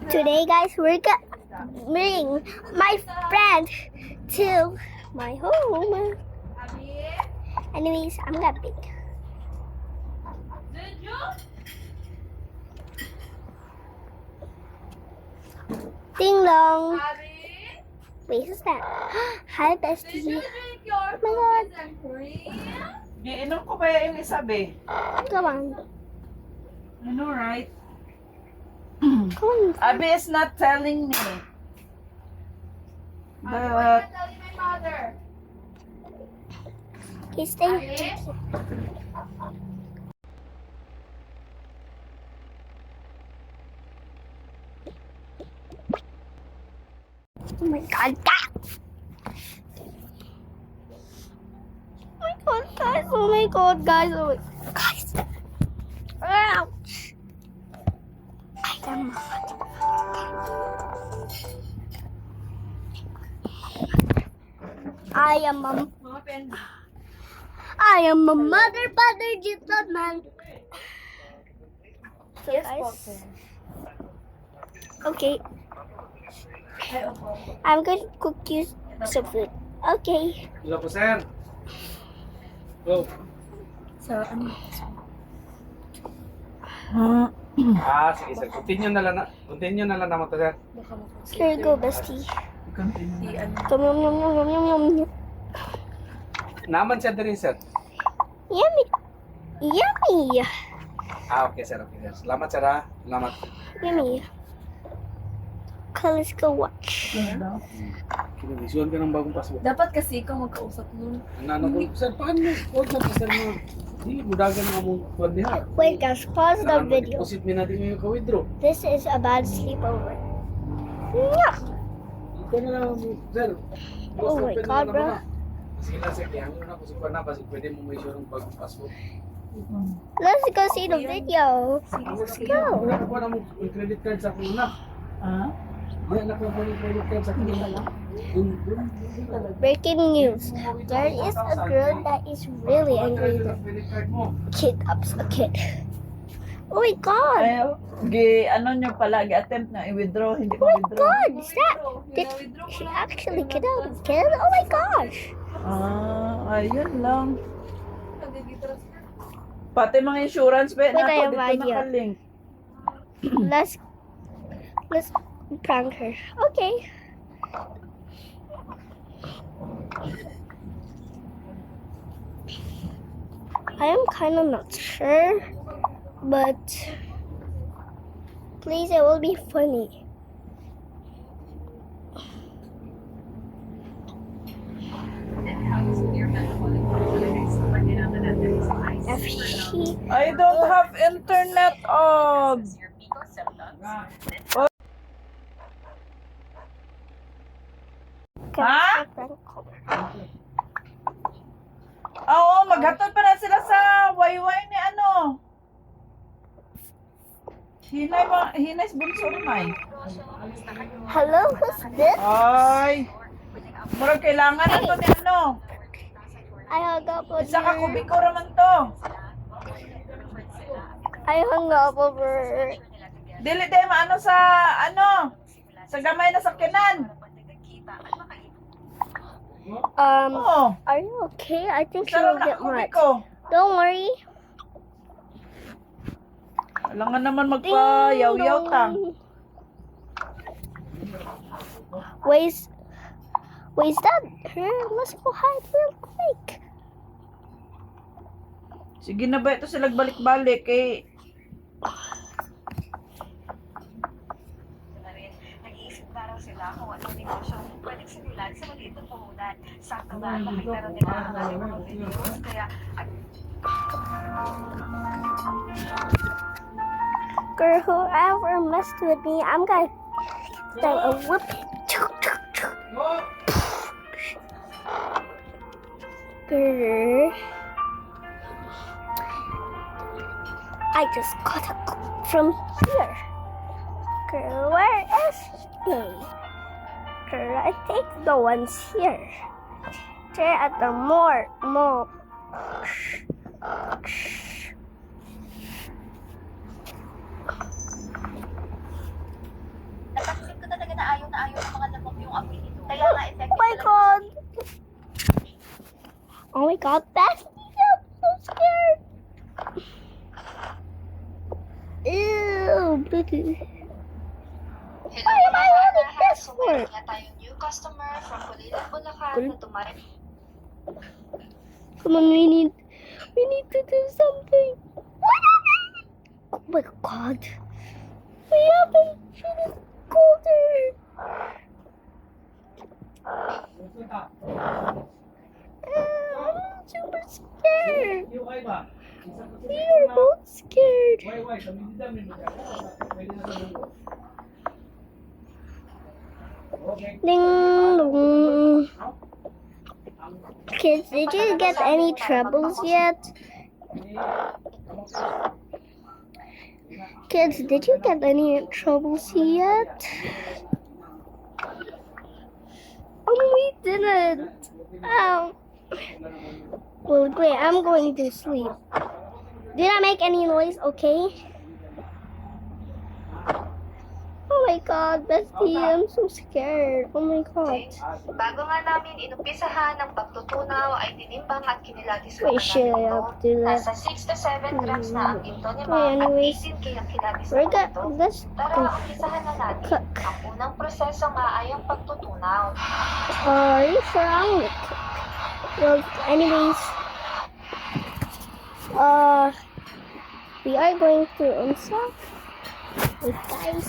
Today, guys, we're gonna bring my friend to my home. Anyways, I'm gonna pick. Ding dong. Wait, who's that? Hi, bestie. Oh my god. Iinom ko kaya yung isa, be? Come on. I know, right? Come on. Abby is not telling me. But, Okay, stay. Oh my god, guys! Oh my god, guys! Oh my god, guys! Ouch! I am a mother gentleman. So guys, okay. I'm going to cook you some food. Okay. Hello po, sir. Go. So, Sige, sir. Continue na lang naman to, sir. here you go, bestie. continue. Yum, yum, yum, yum, yum, yum, yum. Naman siya din, sir. Yummy. Yummy. Okay, sir. Okay, sir. Salamat, sir, ha. Salamat. Yummy. Okay, let's go watch. Kinabisuan ka ng bagong password. Dapat kasi ikaw magkausap nun. Ano ko, sir, paano mo? Huwag na, sir, mo. Hindi, mudagan mo mong kwan niya. Wait, guys, pause the video. Deposit mo natin yung ka-withdraw. This is a bad sleepover. Yeah. Ito na lang, sir. Oh my God, bro. Sige na, sir. Kaya na ako si Kwan na. Kasi pwede mo may sure ng bagong password. Let's go see the video. Let's go. Wala ko na mo yung credit card sa akin na. Ah? Wala ko na yung credit card sa akin na. Breaking news. There is a girl that is really angry that kidnaps a kid. Oh my god. Ay, ano nyo pala, attempt na i-withdraw, hindi Oh ko my withdraw. god. Is that? Did she actually kidnap a kid? Oh my gosh. Ayun lang. Pati mga insurance, be, Wait, I nako, have dito idea. nakalink. Let's prank her. Okay. I am kind of not sure, but please, it will be funny. If she, I don't have internet on. Ha? Oo, maghatod pa na sila sa wayway ni ano. Hinay bunso rin. hello, who's this? Ay. Murag kailangan na to ni ano. I hung up on Isa ka her. kubiko raman to. I hung up over. Dili day maano sa ano. Sa gamay na sakyanan. Oo. Are you okay? I think she Isa will ra get na mad. kubiko. Don't worry. Kailangan naman magpa-yaw-yaw ta. Wait, is that her? Let's go hide real quick. Sige na ba ito sila balik-balik eh. Nag-iisip na raw sila kung anong negosyo pwedeng simulan sa maliit na puhunan. Sakto nga, nakita nila ang ating mga videos. Kaya, Girl, whoever messed with me, I'm gonna throw a whipping. Girl, I just got a call from here. Girl, where is he? Girl, I think the one's here. They're at the mall. ayaw ng mga lamok yung amoy nito. Kaya nga effective Oh my talaga god. Oh my god, Bestie, I'm so scared. Ew, baby. Hello, Why am I mga running anahan. this So, for? meron nga tayong new customer from Kulilan, Bulacan na tumarin. Come on, we need to do something. Oh my god. We haven't finished colder. I'm super scared. Yung ay ba? We are both scared. Why, kami di dami mo kaya. Pwede na sa mundo. Okay. Ding dong. Kids, did you get any troubles yet? Kids, did you get any troubles yet? We didn't. Well, great. I'm going to sleep. Did I make any noise? Okay. Oh my god, Bestie, I'm so scared. Oh my god. Bago nga namin inumpisahan ang pagtutunaw ay tinimbang at kinilatis Wait, should I have to let? Nasa 6 to 7 grams na ang ginto ni Okay, Ma'am at anyways, 18 kg kilatis We're na ginto. let's Tara, umpisahan na natin. cook. Ang unang proseso nga ay ang pagtutunaw. Are you sure I'm gonna cook? Well, anyways, we are going to unsolve. Wait, guys.